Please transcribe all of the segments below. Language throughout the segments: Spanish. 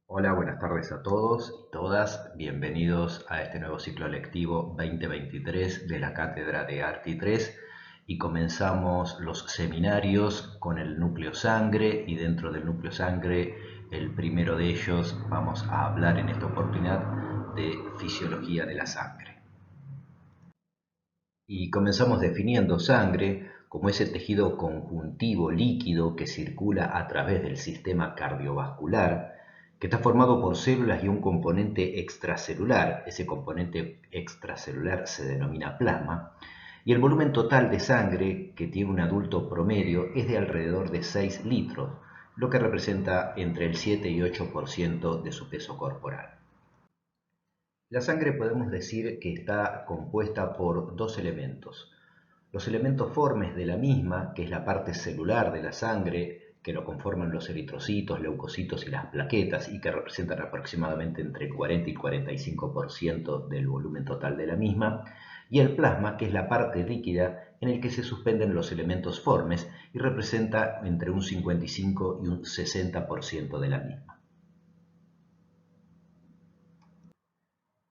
Hola, buenas tardes a todos y todas. Bienvenidos a este nuevo ciclo lectivo 2023 de la Cátedra de Arti 3 y comenzamos los seminarios con el núcleo sangre y dentro del núcleo sangre, el primero de ellos, vamos a hablar en esta oportunidad de fisiología de la sangre. Y comenzamos definiendo sangre como ese tejido conjuntivo líquido que circula a través del sistema cardiovascular, que está formado por células y un componente extracelular. Ese componente extracelular se denomina plasma. Y el volumen total de sangre que tiene un adulto promedio es de alrededor de 6 litros, lo que representa entre el 7 y 8% de su peso corporal. La sangre podemos decir que está compuesta por dos elementos. Los elementos formes de la misma, que es la parte celular de la sangre, que lo conforman los eritrocitos, leucocitos y las plaquetas, y que representan aproximadamente entre el 40 y 45% del volumen total de la misma, y el plasma, que es la parte líquida en el que se suspenden los elementos formes y representa entre un 55 y un 60% de la misma.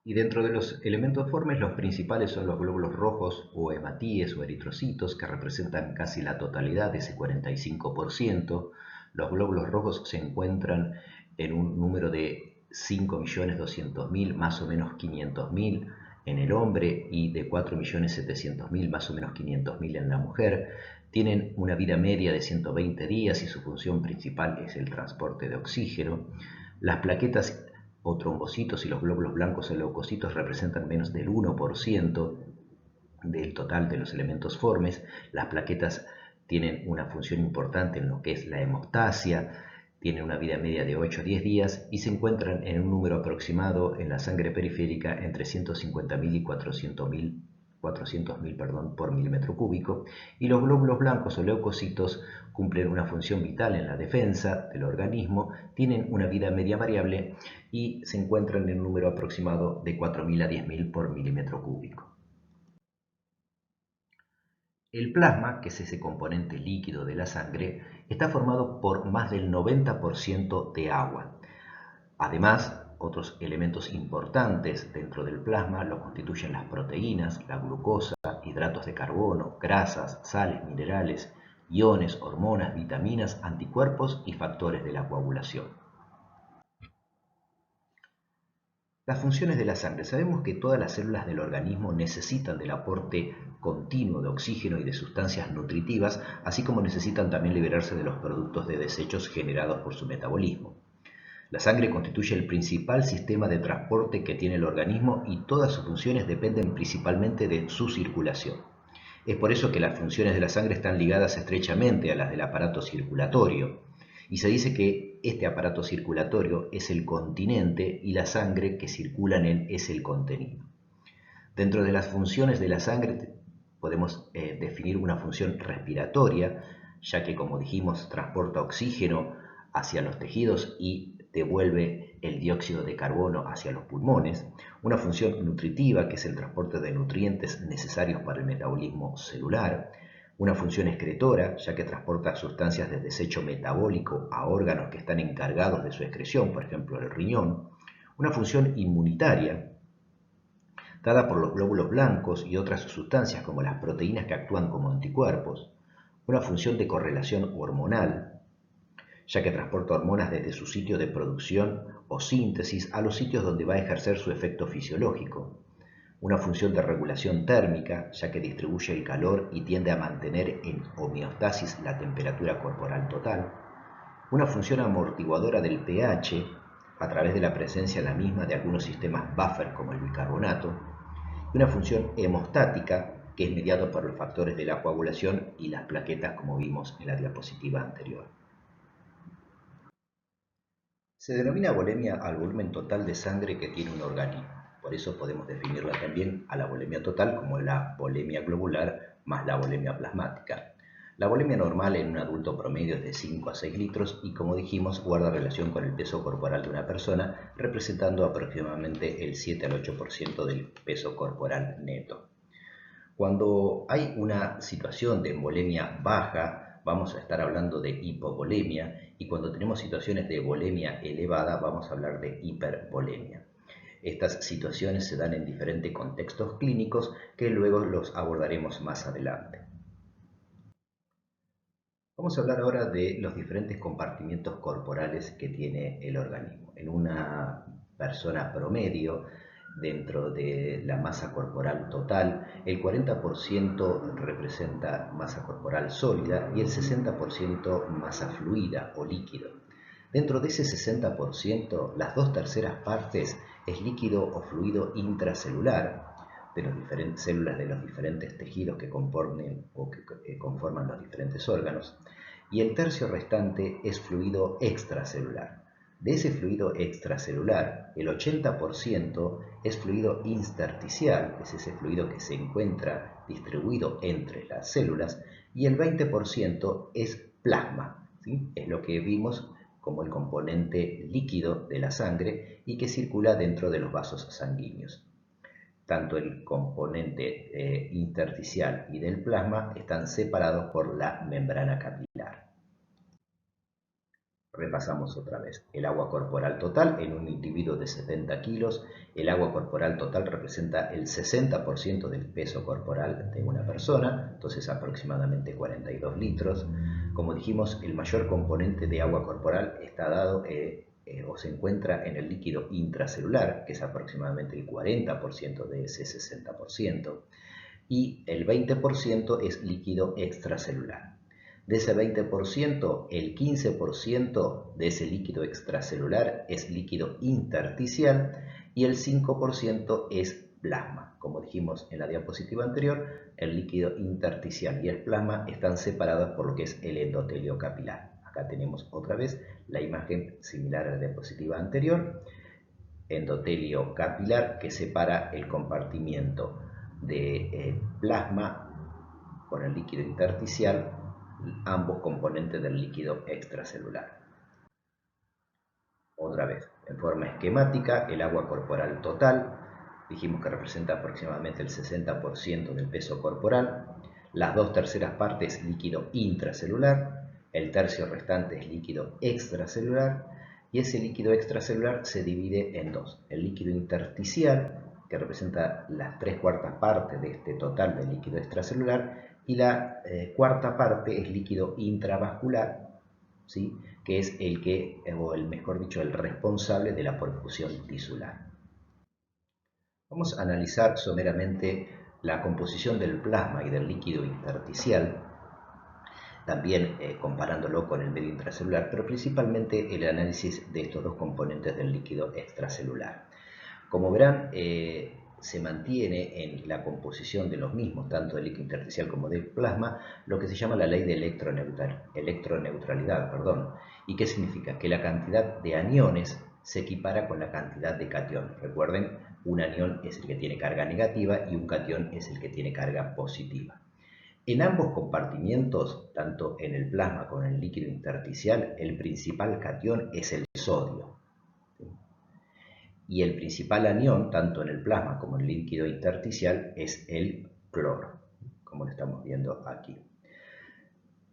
Y dentro de los elementos formes, los principales son los glóbulos rojos o hematíes o eritrocitos, que representan casi la totalidad de ese 45%. Los glóbulos rojos se encuentran en un número de 5.200.000, más o menos 500.000 en el hombre y de 4.700.000, más o menos 500.000 en la mujer. Tienen una vida media de 120 días y su función principal es el transporte de oxígeno. Las plaquetas o trombocitos y los glóbulos blancos o leucocitos representan menos del 1% del total de los elementos formes. Las plaquetas tienen una función importante en lo que es la hemostasia, tienen una vida media de 8 a 10 días y se encuentran en un número aproximado en la sangre periférica entre 150.000 y 400.000 por milímetro cúbico, y los glóbulos blancos o leucocitos cumplen una función vital en la defensa del organismo, tienen una vida media variable y se encuentran en un número aproximado de 4.000 a 10.000 por milímetro cúbico. El plasma, que es ese componente líquido de la sangre, está formado por más del 90% de agua. Además, otros elementos importantes dentro del plasma lo constituyen las proteínas, la glucosa, hidratos de carbono, grasas, sales, minerales, iones, hormonas, vitaminas, anticuerpos y factores de la coagulación. Las funciones de la sangre. Sabemos que todas las células del organismo necesitan del aporte continuo de oxígeno y de sustancias nutritivas, así como necesitan también liberarse de los productos de desechos generados por su metabolismo. La sangre constituye el principal sistema de transporte que tiene el organismo y todas sus funciones dependen principalmente de su circulación. Es por eso que las funciones de la sangre están ligadas estrechamente a las del aparato circulatorio. Y se dice que este aparato circulatorio es el continente y la sangre que circula en él es el contenido. Dentro de las funciones de la sangre podemos definir una función respiratoria, ya que, como dijimos, transporta oxígeno hacia los tejidos y devuelve el dióxido de carbono hacia los pulmones. Una función nutritiva, que es el transporte de nutrientes necesarios para el metabolismo celular. Una función excretora, ya que transporta sustancias de desecho metabólico a órganos que están encargados de su excreción, por ejemplo el riñón. Una función inmunitaria, dada por los glóbulos blancos y otras sustancias como las proteínas que actúan como anticuerpos. Una función de correlación hormonal, ya que transporta hormonas desde su sitio de producción o síntesis a los sitios donde va a ejercer su efecto fisiológico. Una función de regulación térmica, ya que distribuye el calor y tiende a mantener en homeostasis la temperatura corporal total. Una función amortiguadora del pH, a través de la presencia en la misma de algunos sistemas buffer como el bicarbonato. Y una función hemostática, que es mediado por los factores de la coagulación y las plaquetas, como vimos en la diapositiva anterior. Se denomina volemia al volumen total de sangre que tiene un organismo. Por eso podemos definirla también a la volemia total como la volemia globular más la volemia plasmática. La volemia normal en un adulto promedio es de 5 a 6 litros y, como dijimos, guarda relación con el peso corporal de una persona, representando aproximadamente el 7 al 8% del peso corporal neto. Cuando hay una situación de volemia baja, vamos a estar hablando de hipovolemia, y y cuando tenemos situaciones de volemia elevada vamos a hablar de hipervolemia. Estas situaciones se dan en diferentes contextos clínicos que luego los abordaremos más adelante. Vamos a hablar ahora de los diferentes compartimientos corporales que tiene el organismo. En una persona promedio, dentro de la masa corporal total, el 40% representa masa corporal sólida y el 60% masa fluida o líquido. Dentro de ese 60%, las 2/3 partes es líquido o fluido intracelular de las diferentes células de los diferentes tejidos que componen o que conforman los diferentes órganos, y el tercio restante es fluido extracelular. De ese fluido extracelular, el 80% es fluido intersticial, es ese fluido que se encuentra distribuido entre las células, y el 20% es plasma, ¿sí? Es lo que vimos como el componente líquido de la sangre y que circula dentro de los vasos sanguíneos. Tanto el componente intersticial y del plasma están separados por la membrana capilar. Repasamos otra vez. El agua corporal total en un individuo de 70 kilos. El agua corporal total representa el 60% del peso corporal de una persona, entonces aproximadamente 42 litros. Como dijimos, el mayor componente de agua corporal está dado o se encuentra en el líquido intracelular, que es aproximadamente el 40% de ese 60%, y el 20% es líquido extracelular. De ese 20%, el 15% de ese líquido extracelular es líquido intersticial y el 5% es plasma. Como dijimos en la diapositiva anterior, el líquido intersticial y el plasma están separados por lo que es el endotelio capilar. Acá tenemos otra vez la imagen similar a la diapositiva anterior. Endotelio capilar que separa el compartimiento de plasma con el líquido intersticial, ambos componentes del líquido extracelular. Otra vez, en forma esquemática, el agua corporal total, dijimos que representa aproximadamente el 60% del peso corporal, las 2/3 partes líquido intracelular, el tercio restante es líquido extracelular, y ese líquido extracelular se divide en dos: el líquido intersticial, que representa las 3/4 partes de este total del líquido extracelular, y la cuarta parte es líquido intravascular, ¿sí? Que es el que, o el mejor dicho, el responsable de la perfusión tisular. Vamos a analizar someramente la composición del plasma y del líquido intersticial, también comparándolo con el medio intracelular, pero principalmente el análisis de estos dos componentes del líquido extracelular. Como verán, se mantiene en la composición de los mismos, tanto del líquido intersticial como del plasma, lo que se llama la ley de electroneutralidad. ¿Y qué significa? Que la cantidad de aniones se equipara con la cantidad de cationes. Recuerden, un anión es el que tiene carga negativa y un catión es el que tiene carga positiva. En ambos compartimientos, tanto en el plasma como en el líquido intersticial, el principal catión es el sodio. Y el principal anión, tanto en el plasma como en el líquido intersticial, es el cloro, como lo estamos viendo aquí.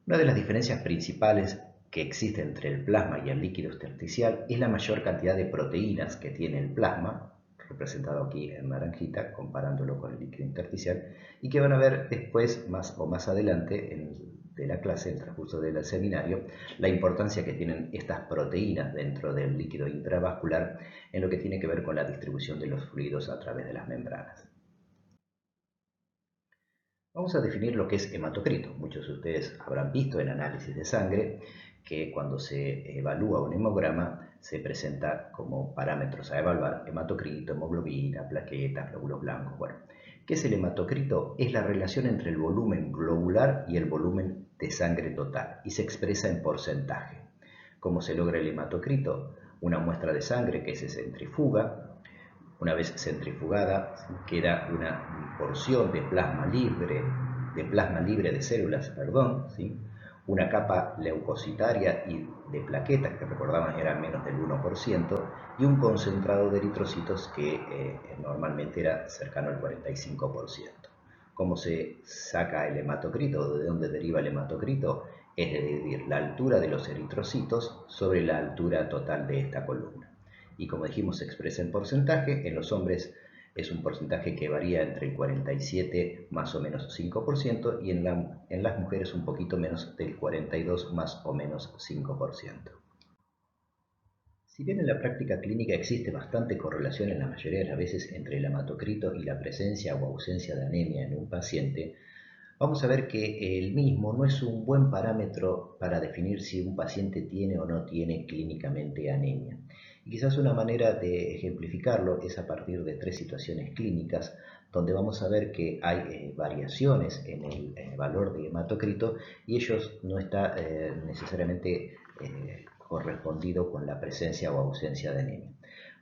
Una de las diferencias principales que existe entre el plasma y el líquido intersticial es la mayor cantidad de proteínas que tiene el plasma, representado aquí en naranjita, comparándolo con el líquido intersticial, y que van a ver después, más adelante de la clase, en el transcurso del seminario, la importancia que tienen estas proteínas dentro del líquido intravascular en lo que tiene que ver con la distribución de los fluidos a través de las membranas. Vamos a definir lo que es hematocrito. Muchos de ustedes habrán visto en análisis de sangre que cuando se evalúa un hemograma se presenta como parámetros a evaluar hematocrito, hemoglobina, plaquetas, glóbulos blancos. Bueno, ¿qué es el hematocrito? Es la relación entre el volumen globular y el volumen de sangre total y se expresa en porcentaje. ¿Cómo se logra el hematocrito? Una muestra de sangre que se centrifuga. Una vez centrifugada, queda una porción de plasma libre de células, ¿sí? Una capa leucocitaria y de plaquetas, que recordaban eran menos del 1%, y un concentrado de eritrocitos que normalmente era cercano al 45%. ¿Cómo se saca el hematocrito? ¿De dónde deriva el hematocrito? es decir, la altura de los eritrocitos sobre la altura total de esta columna. Y como dijimos, se expresa en porcentaje. En los hombres es un porcentaje que varía entre el 47 más o menos 5% y en las mujeres un poquito menos del 42 más o menos 5%. Si bien en la práctica clínica existe bastante correlación en la mayoría de las veces entre el hematocrito y la presencia o ausencia de anemia en un paciente, vamos a ver que el mismo no es un buen parámetro para definir si un paciente tiene o no tiene clínicamente anemia. Y quizás una manera de ejemplificarlo es a partir de 3 situaciones clínicas donde vamos a ver que hay variaciones en el valor de hematocrito y ellos no está necesariamente correspondido con la presencia o ausencia de anemia.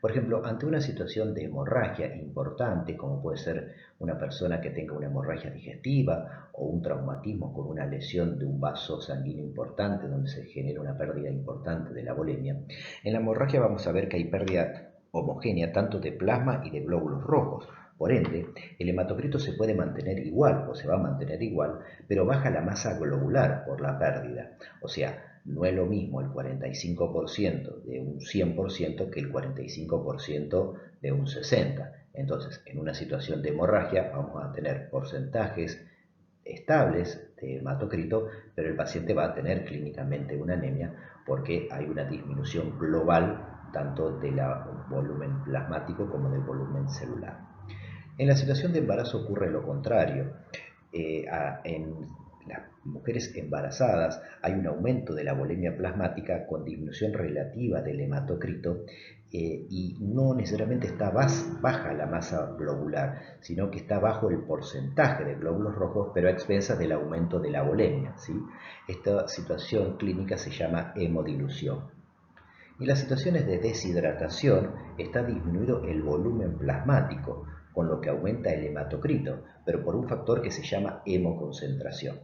Por ejemplo, ante una situación de hemorragia importante, como puede ser una persona que tenga una hemorragia digestiva o un traumatismo con una lesión de un vaso sanguíneo importante donde se genera una pérdida importante de la volemia, en la hemorragia vamos a ver que hay pérdida homogénea tanto de plasma y de glóbulos rojos. Por ende, el hematocrito se puede mantener igual o se va a mantener igual, pero baja la masa globular por la pérdida. O sea, no es lo mismo el 45% de un 100% que el 45% de un 60%. Entonces, en una situación de hemorragia vamos a tener porcentajes estables de hematocrito, pero el paciente va a tener clínicamente una anemia porque hay una disminución global tanto del volumen plasmático como del volumen celular. En la situación de embarazo ocurre lo contrario. En las mujeres embarazadas hay un aumento de la volemia plasmática con disminución relativa del hematocrito y no necesariamente está baja la masa globular, sino que está bajo el porcentaje de glóbulos rojos, pero a expensas del aumento de la volemia, ¿sí? Esta situación clínica se llama hemodilución. En las situaciones de deshidratación está disminuido el volumen plasmático, con lo que aumenta el hematocrito, pero por un factor que se llama hemoconcentración.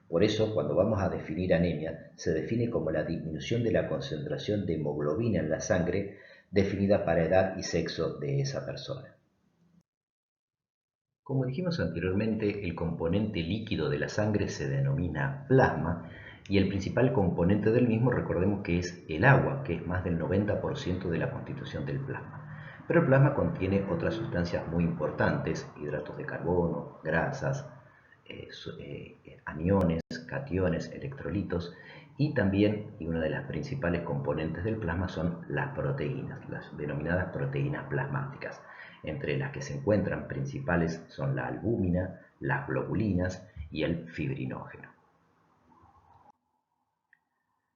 Por eso, cuando vamos a definir anemia, se define como la disminución de la concentración de hemoglobina en la sangre definida para edad y sexo de esa persona. Como dijimos anteriormente, el componente líquido de la sangre se denomina plasma y el principal componente del mismo, recordemos que es el agua, que es más del 90% de la constitución del plasma. Pero el plasma contiene otras sustancias muy importantes, hidratos de carbono, grasas, aniones, cationes, electrolitos y también, y una de las principales componentes del plasma son las proteínas, las denominadas proteínas plasmáticas, entre las que se encuentran principales son la albúmina, las globulinas y el fibrinógeno.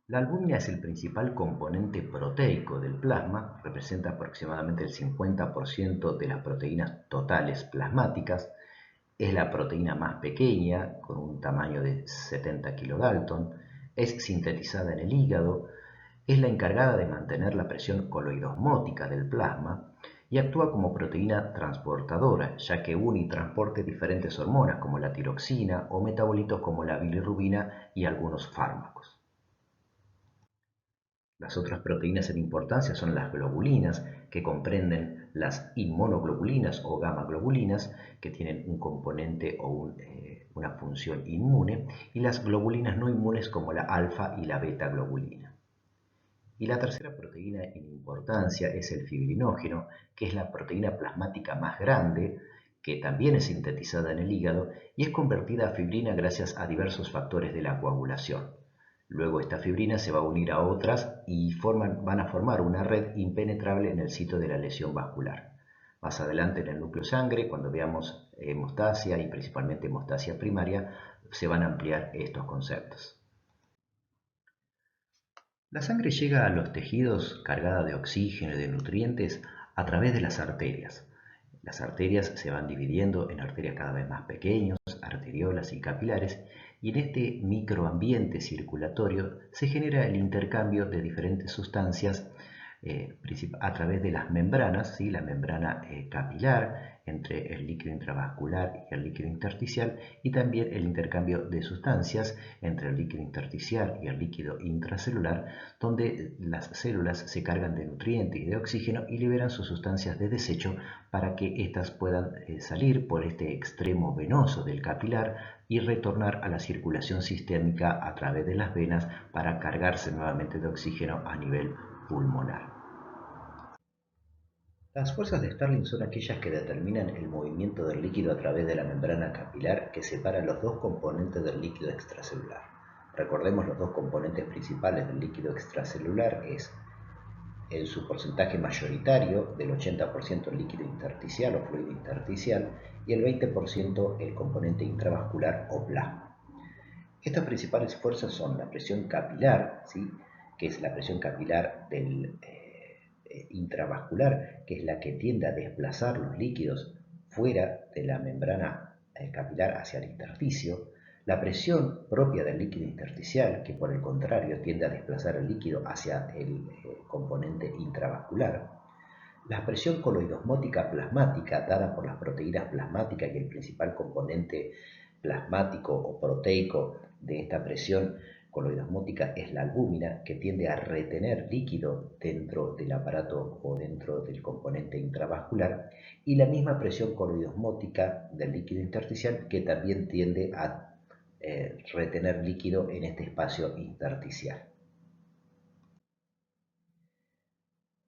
La albúmina es el principal componente proteico del plasma, representa aproximadamente el 50% de las proteínas totales plasmáticas, es la proteína más pequeña, con un tamaño de 70 kilodalton, es sintetizada en el hígado, es la encargada de mantener la presión coloidosmótica del plasma y actúa como proteína transportadora, ya que une y transporta diferentes hormonas como la tiroxina o metabolitos como la bilirrubina y algunos fármacos. Las otras proteínas en importancia son las globulinas, que comprenden las inmunoglobulinas o gamma-globulinas, que tienen un componente o una función inmune, y las globulinas no inmunes como la alfa y la beta-globulina. Y la tercera proteína en importancia es el fibrinógeno, que es la proteína plasmática más grande, que también es sintetizada en el hígado y es convertida a fibrina gracias a diversos factores de la coagulación. Luego esta fibrina se va a unir a otras y van a formar una red impenetrable en el sitio de la lesión vascular. Más adelante en el núcleo sangre, cuando veamos hemostasia y principalmente hemostasia primaria, se van a ampliar estos conceptos. La sangre llega a los tejidos cargada de oxígeno y de nutrientes a través de las arterias. Las arterias se van dividiendo en arterias cada vez más pequeñas, arteriolas y capilares, y en este microambiente circulatorio se genera el intercambio de diferentes sustancias a través de las membranas, ¿sí? La membrana capilar entre el líquido intravascular y el líquido intersticial, y también el intercambio de sustancias entre el líquido intersticial y el líquido intracelular, donde las células se cargan de nutrientes y de oxígeno y liberan sus sustancias de desecho para que éstas puedan salir por este extremo venoso del capilar y retornar a la circulación sistémica a través de las venas para cargarse nuevamente de oxígeno a nivel pulmonar. Las fuerzas de Starling son aquellas que determinan el movimiento del líquido a través de la membrana capilar que separa los dos componentes del líquido extracelular. Recordemos los dos componentes principales del líquido extracelular es en su porcentaje mayoritario del 80% el líquido intersticial o fluido intersticial y el 20% el componente intravascular o plasma. Estas principales fuerzas son la presión capilar, ¿sí? Que es la presión capilar del intravascular, que es la que tiende a desplazar los líquidos fuera de la membrana capilar hacia el intersticio, la presión propia del líquido intersticial, que por el contrario tiende a desplazar el líquido hacia el componente intravascular, la presión coloidosmótica plasmática dada por las proteínas plasmáticas y el principal componente plasmático o proteico de esta presión coloidosmótica es la albúmina, que tiende a retener líquido dentro del aparato o dentro del componente intravascular, y la misma presión coloidosmótica del líquido intersticial, que también tiende a retener líquido en este espacio intersticial.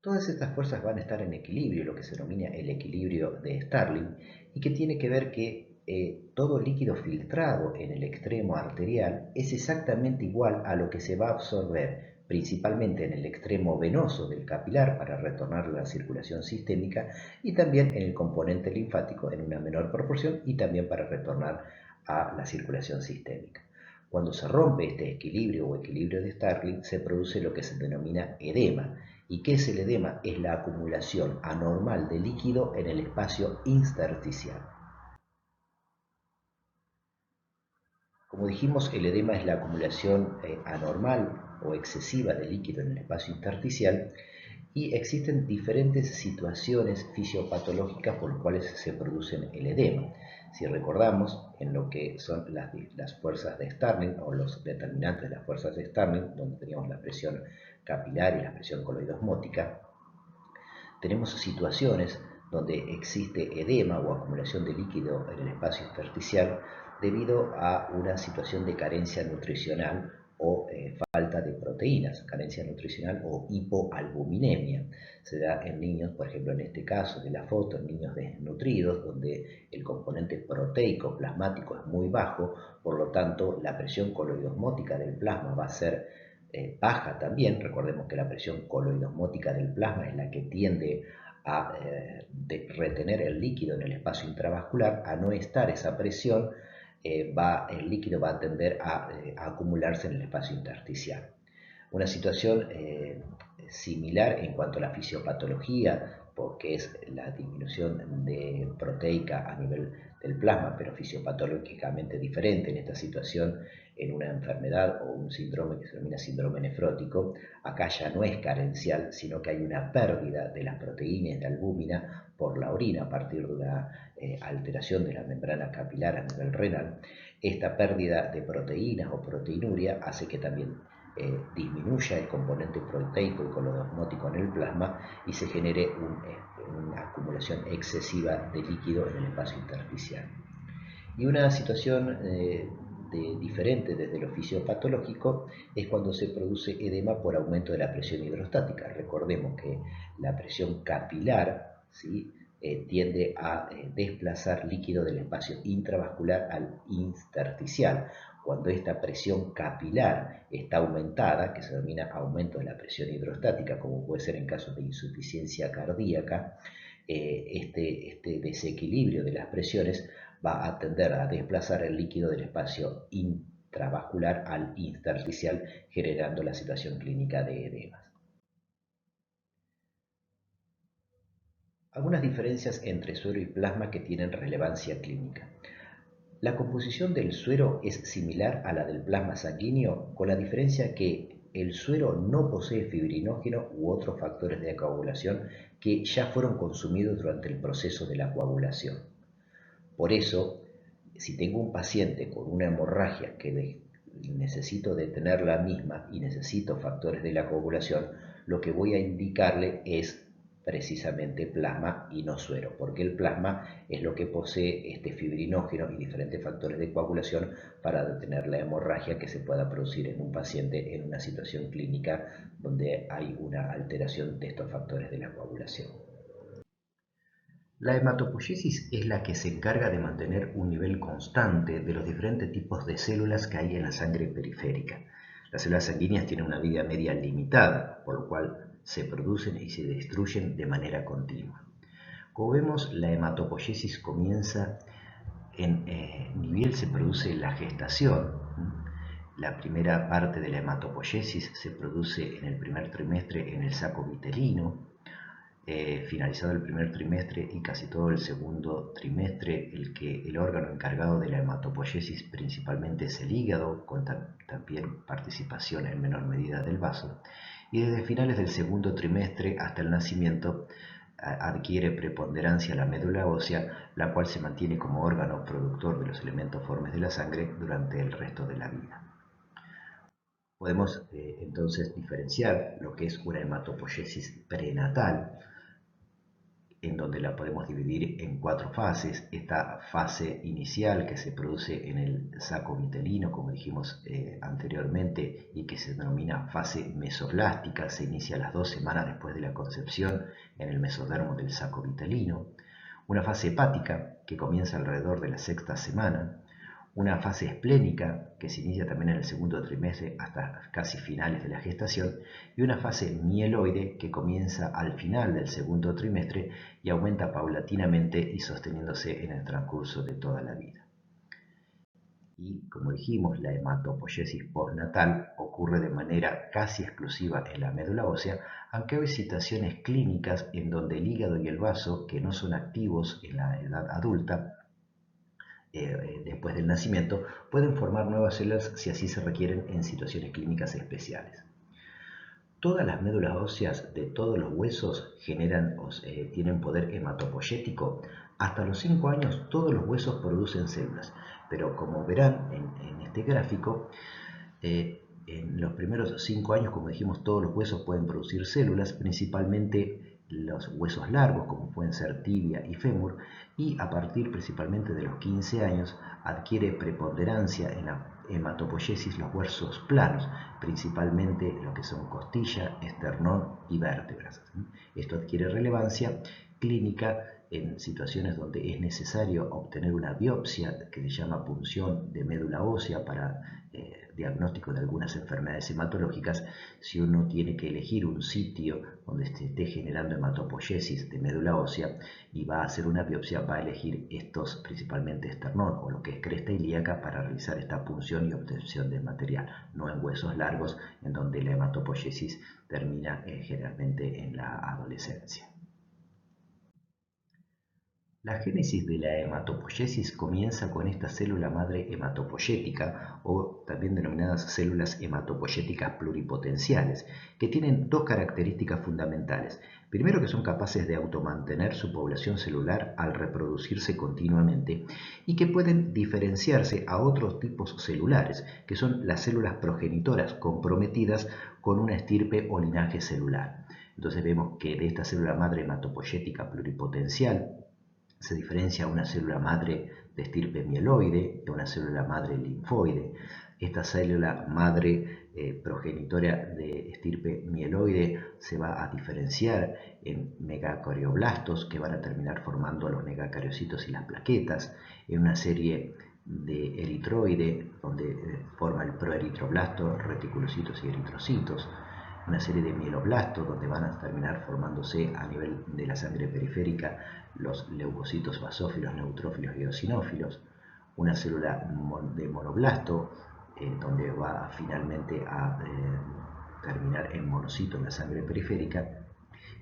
Todas estas fuerzas van a estar en equilibrio, lo que se denomina el equilibrio de Starling, y que tiene que ver que todo líquido filtrado en el extremo arterial es exactamente igual a lo que se va a absorber principalmente en el extremo venoso del capilar para retornar a la circulación sistémica, y también en el componente linfático en una menor proporción y también para retornar a la circulación sistémica. Cuando se rompe este equilibrio o equilibrio de Starling, se produce lo que se denomina edema. ¿Y qué es el edema? Es la acumulación anormal de líquido en el espacio intersticial. Como dijimos, el edema es la acumulación anormal o excesiva de líquido en el espacio intersticial, y existen diferentes situaciones fisiopatológicas por las cuales se producen el edema. Si recordamos en lo que son las fuerzas de Starling o los determinantes de las fuerzas de Starling, donde teníamos la presión capilar y la presión coloidosmótica, tenemos situaciones donde existe edema o acumulación de líquido en el espacio intersticial debido a una situación de carencia nutricional o falta de proteínas, carencia nutricional o hipoalbuminemia. Se da en niños, por ejemplo en este caso de la foto, en niños desnutridos, donde el componente proteico plasmático es muy bajo, por lo tanto la presión coloidosmótica del plasma va a ser baja también. Recordemos que la presión coloidosmótica del plasma es la que tiende a retener el líquido en el espacio intravascular. A no estar esa presión, el líquido va a tender a acumularse en el espacio intersticial. Una situación similar en cuanto a la fisiopatología, porque es la disminución de proteica a nivel del plasma, pero fisiopatológicamente diferente en esta situación, en una enfermedad o un síndrome que se denomina síndrome nefrótico. Acá ya no es carencial, sino que hay una pérdida de las proteínas de albúmina por la orina a partir de una alteración de la membrana capilar a nivel renal. Esta pérdida de proteínas o proteinuria hace que también disminuya el componente proteico y coloidosmótico en el plasma y se genere una acumulación excesiva de líquido en el espacio intersticial. Y una situación diferente desde lo fisiopatológico es cuando se produce edema por aumento de la presión hidrostática. Recordemos que la presión capilar, ¿sí?, tiende a desplazar líquido del espacio intravascular al intersticial. Cuando esta presión capilar está aumentada, que se denomina aumento de la presión hidrostática, como puede ser en casos de insuficiencia cardíaca, este desequilibrio de las presiones va a tender a desplazar el líquido del espacio intravascular al intersticial, generando la situación clínica de edemas. Algunas diferencias entre suero y plasma que tienen relevancia clínica. La composición del suero es similar a la del plasma sanguíneo, con la diferencia que el suero no posee fibrinógeno u otros factores de coagulación que ya fueron consumidos durante el proceso de la coagulación. Por eso, si tengo un paciente con una hemorragia que necesito detener la misma y necesito factores de la coagulación, lo que voy a indicarle es precisamente plasma y no suero, porque el plasma es lo que posee este fibrinógeno y diferentes factores de coagulación para detener la hemorragia que se pueda producir en un paciente en una situación clínica donde hay una alteración de estos factores de la coagulación. La hematopoiesis es la que se encarga de mantener un nivel constante de los diferentes tipos de células que hay en la sangre periférica. Las células sanguíneas tienen una vida media limitada, por lo cual se producen y se destruyen de manera continua. Como vemos, la hematopoiesis comienza ni bien se produce la gestación. La primera parte de la hematopoiesis se produce en el primer trimestre en el saco vitelino. Finalizado el primer trimestre y casi todo el segundo trimestre, el órgano encargado de la hematopoiesis principalmente es el hígado, con también participación en menor medida del vaso, y desde finales del segundo trimestre hasta el nacimiento adquiere preponderancia la médula ósea, la cual se mantiene como órgano productor de los elementos formes de la sangre durante el resto de la vida. Podemos entonces diferenciar lo que es una hematopoiesis prenatal, en donde la podemos dividir en 4 fases. Esta fase inicial que se produce en el saco vitelino, como dijimos anteriormente, y que se denomina fase mesoblástica, se inicia a las 2 semanas después de la concepción en el mesodermo del saco vitelino. Una fase hepática que comienza alrededor de la 6ª semana. Una fase esplénica que se inicia también en el segundo trimestre hasta casi finales de la gestación, y una fase mieloide que comienza al final del segundo trimestre y aumenta paulatinamente y sosteniéndose en el transcurso de toda la vida. Y como dijimos, la hematopoiesis postnatal ocurre de manera casi exclusiva en la médula ósea, aunque hay situaciones clínicas en donde el hígado y el vaso, que no son activos en la edad adulta, después del nacimiento, pueden formar nuevas células si así se requieren en situaciones clínicas especiales. Todas las médulas óseas de todos los huesos tienen poder hematopoyético. Hasta los 5 años todos los huesos producen células, pero como verán en este gráfico, en los primeros 5 años, como dijimos, todos los huesos pueden producir células, principalmente los huesos largos, como pueden ser tibia y fémur, y a partir principalmente de los 15 años adquiere preponderancia en la hematopoiesis los huesos planos, principalmente lo que son costilla, esternón y vértebras. Esto adquiere relevancia clínica en situaciones donde es necesario obtener una biopsia que se llama punción de médula ósea para diagnóstico de algunas enfermedades hematológicas. Si uno tiene que elegir un sitio donde se esté generando hematopoiesis de médula ósea y va a hacer una biopsia, va a elegir estos, principalmente esternón o lo que es cresta ilíaca, para realizar esta punción y obtención de material, no en huesos largos, en donde la hematopoiesis termina generalmente en la adolescencia. La génesis de la hematopoiesis comienza con esta célula madre hematopoyética, o también denominadas células hematopoyéticas pluripotenciales, que tienen 2 características fundamentales. Primero, que son capaces de automantener su población celular al reproducirse continuamente, y que pueden diferenciarse a otros tipos celulares, que son las células progenitoras comprometidas con una estirpe o linaje celular. Entonces vemos que de esta célula madre hematopoyética pluripotencial se diferencia una célula madre de estirpe mieloide de una célula madre linfoide. Esta célula madre progenitora de estirpe mieloide se va a diferenciar en megacarioblastos, que van a terminar formando los megacariocitos y las plaquetas, en una serie de eritroide, donde forma el proeritroblasto, reticulocitos y eritrocitos, una serie de mieloblastos, donde van a terminar formándose a nivel de la sangre periférica los leucocitos basófilos, neutrófilos y eosinófilos, una célula de monoblasto, donde va finalmente a terminar en monocito en la sangre periférica,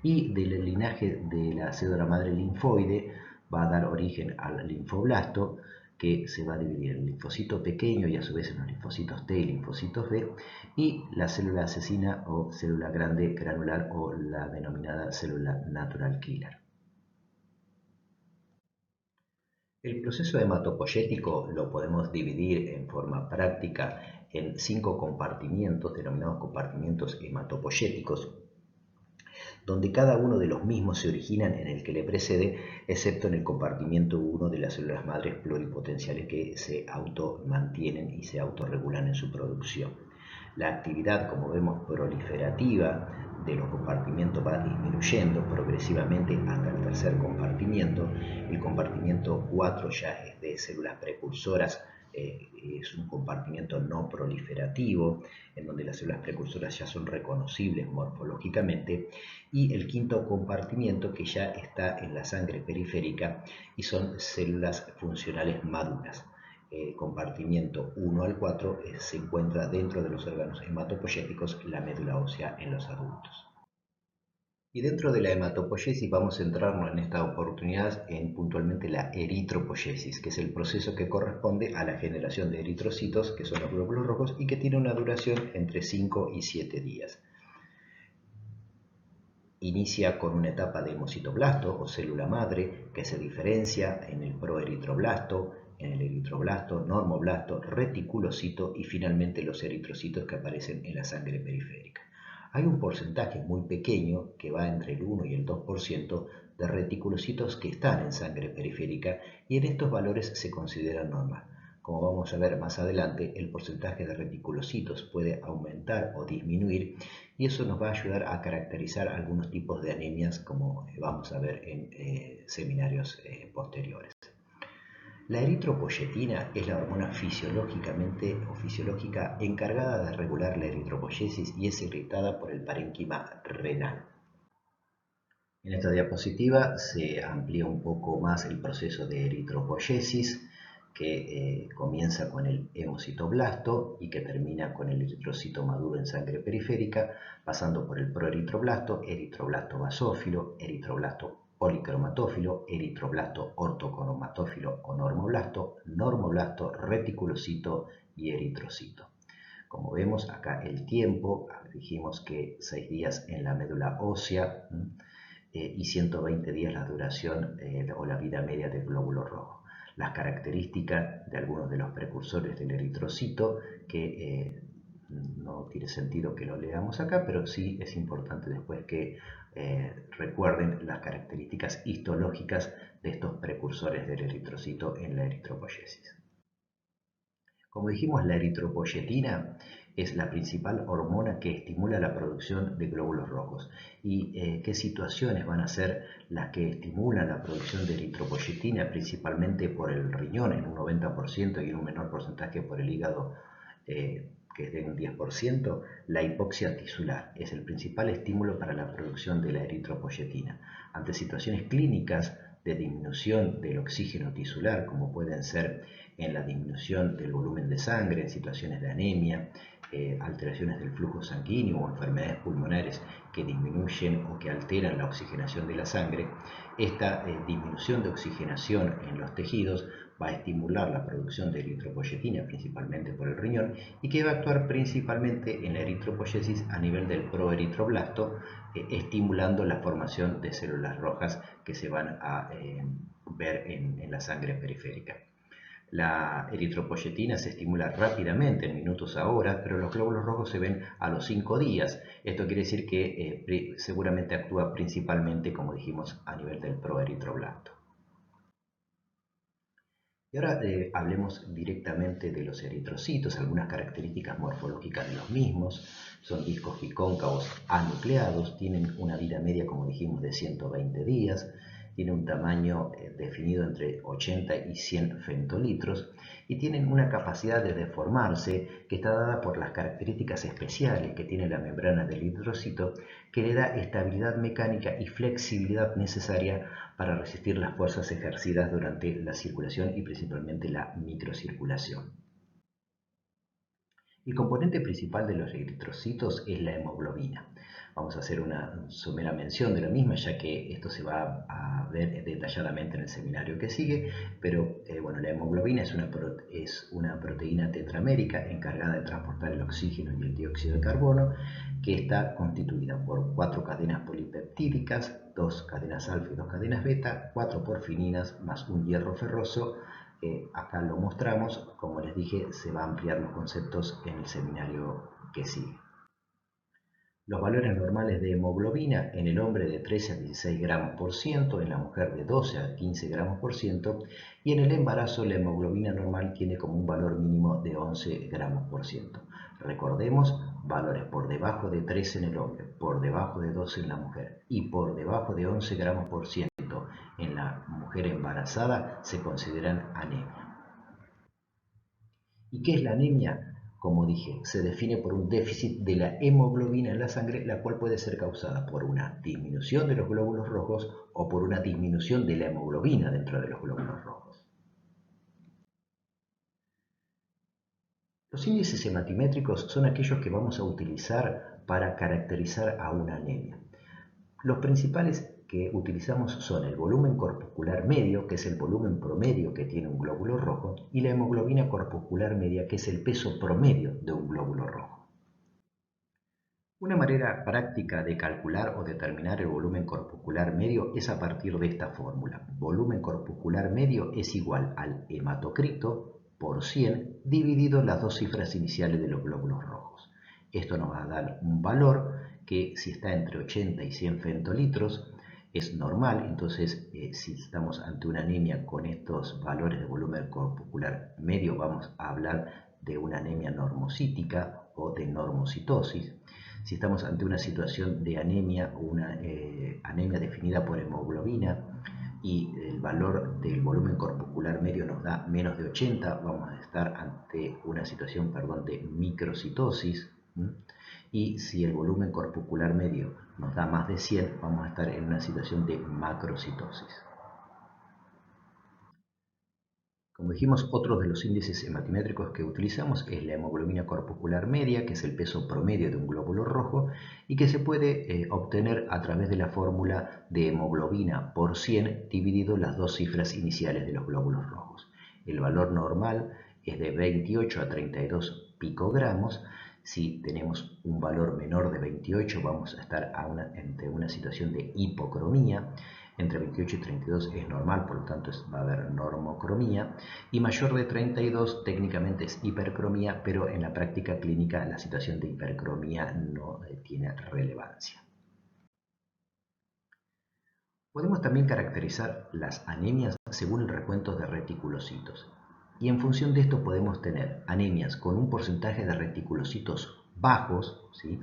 y del linaje de la célula madre linfoide va a dar origen al linfoblasto, que se va a dividir en el linfocito pequeño y a su vez en los linfocitos T y linfocitos B, y la célula asesina o célula grande granular o la denominada célula natural killer. El proceso hematopoyético lo podemos dividir en forma práctica en 5 compartimientos denominados compartimientos hematopoyéticos, donde cada uno de los mismos se originan en el que le precede, excepto en el compartimiento 1 de las células madres pluripotenciales que se automantienen y se autorregulan en su producción. La actividad, como vemos, proliferativa de los compartimientos va disminuyendo progresivamente hasta el tercer compartimiento. El compartimiento 4 ya es de células precursoras, es un compartimiento no proliferativo, en donde las células precursoras ya son reconocibles morfológicamente, y el quinto compartimiento que ya está en la sangre periférica y son células funcionales maduras. El compartimiento 1 al 4 se encuentra dentro de los órganos hematopoyéticos, la médula ósea en los adultos. Y dentro de la hematopoiesis vamos a centrarnos en esta oportunidad en puntualmente la eritropoiesis, que es el proceso que corresponde a la generación de eritrocitos, que son los glóbulos rojos, y que tiene una duración entre 5 y 7 días. Inicia con una etapa de hemocitoblasto o célula madre que se diferencia en el proeritroblasto, en el eritroblasto, normoblasto, reticulocito y finalmente los eritrocitos que aparecen en la sangre periférica. Hay un porcentaje muy pequeño que va entre el 1 y el 2% de reticulocitos que están en sangre periférica y en estos valores se considera normal. Como vamos a ver más adelante, el porcentaje de reticulocitos puede aumentar o disminuir y eso nos va a ayudar a caracterizar algunos tipos de anemias, como vamos a ver en seminarios posteriores. La eritropoyetina es la hormona fisiológica encargada de regular la eritropoyesis y es irritada por el parénquima renal. En esta diapositiva se amplía un poco más el proceso de eritropoyesis, que comienza con el hemocitoblasto y que termina con el eritrocito maduro en sangre periférica, pasando por el proeritroblasto, eritroblasto basófilo, eritroblasto policromatófilo, eritroblasto ortocromatófilo o normoblasto, normoblasto, reticulocito y eritrocito. Como vemos acá el tiempo, dijimos que 6 días en la médula ósea y 120 días la duración o la vida media del glóbulo rojo. Las características de algunos de los precursores del eritrocito, que no tiene sentido que lo leamos acá, pero sí es importante después que recuerden las características histológicas de estos precursores del eritrocito en la eritropoyesis. Como dijimos, la eritropoyetina es la principal hormona que estimula la producción de glóbulos rojos. ¿Y qué situaciones van a ser las que estimulan la producción de eritropoyetina? Principalmente por el riñón en un 90% y en un menor porcentaje por el hígado, que es de un 10%. La hipoxia tisular es el principal estímulo para la producción de la eritropoyetina. Ante situaciones clínicas de disminución del oxígeno tisular, como pueden ser en la disminución del volumen de sangre, en situaciones de anemia, alteraciones del flujo sanguíneo o enfermedades pulmonares que disminuyen o que alteran la oxigenación de la sangre, esta disminución de oxigenación en los tejidos va a estimular la producción de eritropoyetina, principalmente por el riñón, y que va a actuar principalmente en la eritropoyesis a nivel del proeritroblasto, estimulando la formación de células rojas que se van a ver en la sangre periférica. La eritropoyetina se estimula rápidamente en minutos a horas, pero los glóbulos rojos se ven a los 5 días. Esto quiere decir que seguramente actúa principalmente, como dijimos, a nivel del proeritroblasto. Y ahora hablemos directamente de los eritrocitos, algunas características morfológicas de los mismos. Son discos bicóncavos anucleados, tienen una vida media, como dijimos, de 120 días, tienen un tamaño definido entre 80 y 100 femtolitros y tienen una capacidad de deformarse que está dada por las características especiales que tiene la membrana del eritrocito, que le da estabilidad mecánica y flexibilidad necesaria para resistir las fuerzas ejercidas durante la circulación y principalmente la microcirculación. El componente principal de los eritrocitos es la hemoglobina. Vamos a hacer una somera mención de la misma, ya que esto se va a ver detalladamente en el seminario que sigue, pero bueno, la hemoglobina es una proteína tetramérica encargada de transportar el oxígeno y el dióxido de carbono, que está constituida por 4 cadenas polipeptídicas, 2 cadenas alfa y 2 cadenas beta, 4 porfirinas más un hierro ferroso. Acá lo mostramos, como les dije, se va a ampliar los conceptos en el seminario que sigue. Los valores normales de hemoglobina en el hombre de 13 a 16 gramos por ciento, en la mujer de 12 a 15 gramos por ciento, y en el embarazo la hemoglobina normal tiene como un valor mínimo de 11 gramos por ciento. Recordemos, valores por debajo de 13 en el hombre, por debajo de 12 en la mujer y por debajo de 11 gramos por ciento en la mujer embarazada se consideran anemia. ¿Y qué es la anemia? Como dije, se define por un déficit de la hemoglobina en la sangre, la cual puede ser causada por una disminución de los glóbulos rojos o por una disminución de la hemoglobina dentro de los glóbulos rojos. Los índices hematimétricos son aquellos que vamos a utilizar para caracterizar a una anemia. Los principales que utilizamos son el volumen corpuscular medio, que es el volumen promedio que tiene un glóbulo rojo, y la hemoglobina corpuscular media, que es el peso promedio de un glóbulo rojo. Una manera práctica de calcular o determinar el volumen corpuscular medio es a partir de esta fórmula. Volumen corpuscular medio es igual al hematocrito por 100 dividido las dos cifras iniciales de los glóbulos rojos. Esto nos va a dar un valor que, si está entre 80 y 100 femtolitros, es normal. Entonces, si estamos ante una anemia con estos valores de volumen corpuscular medio, vamos a hablar de una anemia normocítica o de normocitosis. Si estamos ante una situación de anemia o una anemia definida por hemoglobina y el valor del volumen corpuscular medio nos da menos de 80, vamos a estar ante una situación, de microcitosis. Y si el volumen corpuscular medio nos da más de 100, vamos a estar en una situación de macrocitosis. Como dijimos, otro de los índices hematimétricos que utilizamos es la hemoglobina corpuscular media, que es el peso promedio de un glóbulo rojo y que se puede obtener a través de la fórmula de hemoglobina por 100 dividido las dos cifras iniciales de los glóbulos rojos. El valor normal es de 28 a 32 picogramos. Si tenemos un valor menor de 28, vamos a estar ante una situación de hipocromía. Entre 28 y 32 es normal, por lo tanto va a haber normocromía, y mayor de 32 técnicamente es hipercromía, pero en la práctica clínica la situación de hipercromía no tiene relevancia. Podemos también caracterizar las anemias según el recuento de reticulocitos, y en función de esto podemos tener anemias con un porcentaje de reticulocitos bajos, ¿sí?,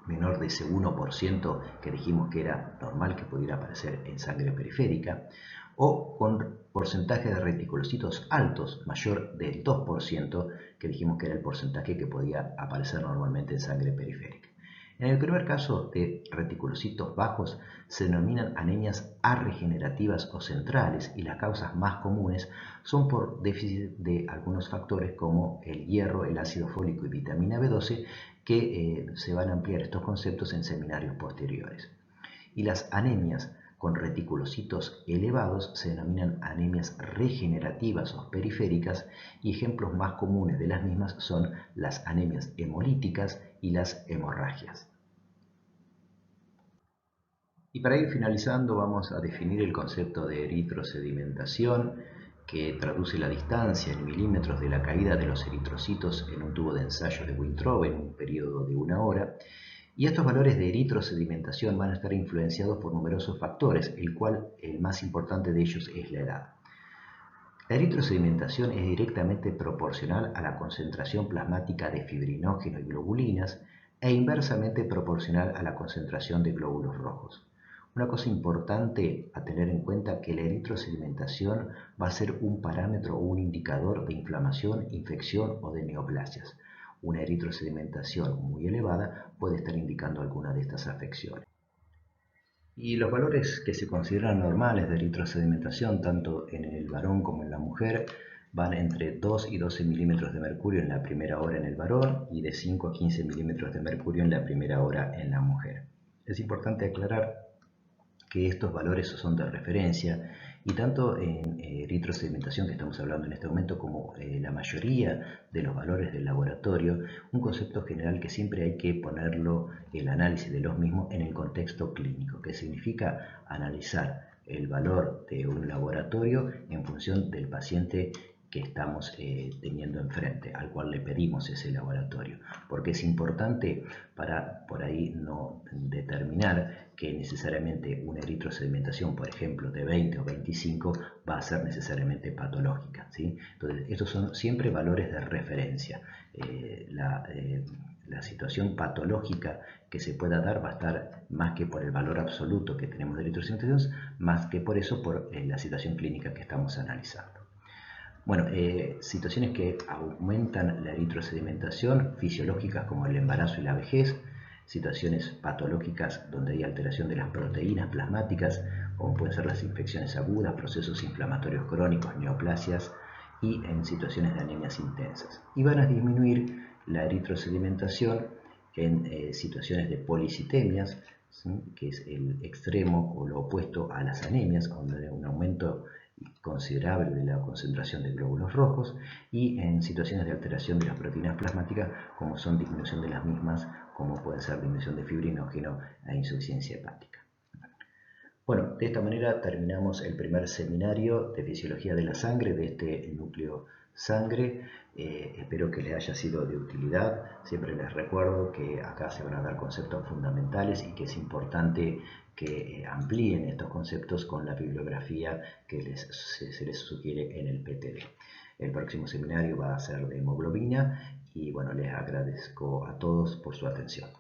menor de ese 1% que dijimos que era normal que pudiera aparecer en sangre periférica, o con porcentaje de reticulocitos altos, mayor del 2%, que dijimos que era el porcentaje que podía aparecer normalmente en sangre periférica. En el primer caso de reticulocitos bajos se denominan anemias arregenerativas o centrales, y las causas más comunes son por déficit de algunos factores como el hierro, el ácido fólico y vitamina B12, que se van a ampliar estos conceptos en seminarios posteriores. Y las anemias con reticulocitos elevados se denominan anemias regenerativas o periféricas, y ejemplos más comunes de las mismas son las anemias hemolíticas y las hemorragias. Y para ir finalizando, vamos a definir el concepto de eritrosedimentación, que traduce la distancia en milímetros de la caída de los eritrocitos en un tubo de ensayo de Winthrop en un periodo de 1 hora. Y estos valores de eritrosedimentación van a estar influenciados por numerosos factores, el más importante de ellos es la edad. La eritrosedimentación es directamente proporcional a la concentración plasmática de fibrinógeno y globulinas e inversamente proporcional a la concentración de glóbulos rojos. Una cosa importante a tener en cuenta es que la eritrosedimentación va a ser un parámetro o un indicador de inflamación, infección o de neoplasias. Una eritrosedimentación muy elevada puede estar indicando alguna de estas afecciones. Y los valores que se consideran normales de eritrosedimentación, tanto en el varón como en la mujer, van entre 2 y 12 milímetros de mercurio en la primera hora en el varón y de 5 a 15 milímetros de mercurio en la primera hora en la mujer. Es importante aclarar que estos valores son de referencia y tanto en eritrosedimentación que estamos hablando en este momento como la mayoría de los valores del laboratorio, un concepto general que siempre hay que ponerlo, el análisis de los mismos, en el contexto clínico, que significa analizar el valor de un laboratorio en función del paciente que estamos teniendo enfrente, al cual le pedimos ese laboratorio, porque es importante para por ahí no determinar que necesariamente una eritrosedimentación, por ejemplo, de 20 o 25 va a ser necesariamente patológica, ¿sí? Entonces, estos son siempre valores de referencia. La situación patológica que se pueda dar va a estar más que por el valor absoluto que tenemos de eritrosedimentación, más que por eso por la situación clínica que estamos analizando. Bueno, situaciones que aumentan la eritrosedimentación, fisiológicas como el embarazo y la vejez, situaciones patológicas donde hay alteración de las proteínas plasmáticas, como pueden ser las infecciones agudas, procesos inflamatorios crónicos, neoplasias y en situaciones de anemias intensas. Y van a disminuir la eritrosedimentación en situaciones de policitemias, ¿sí?, que es el extremo o lo opuesto a las anemias, donde hay un aumento considerable de la concentración de glóbulos rojos, y en situaciones de alteración de las proteínas plasmáticas, como son disminución de las mismas, como puede ser disminución de fibrinógeno e insuficiencia hepática. Bueno, de esta manera terminamos el primer seminario de fisiología de la sangre de este núcleo sangre. Espero que les haya sido de utilidad. Siempre les recuerdo que acá se van a dar conceptos fundamentales y que es importante que amplíen estos conceptos con la bibliografía que se les sugiere en el PTD. El próximo seminario va a ser de hemoglobina y bueno, les agradezco a todos por su atención.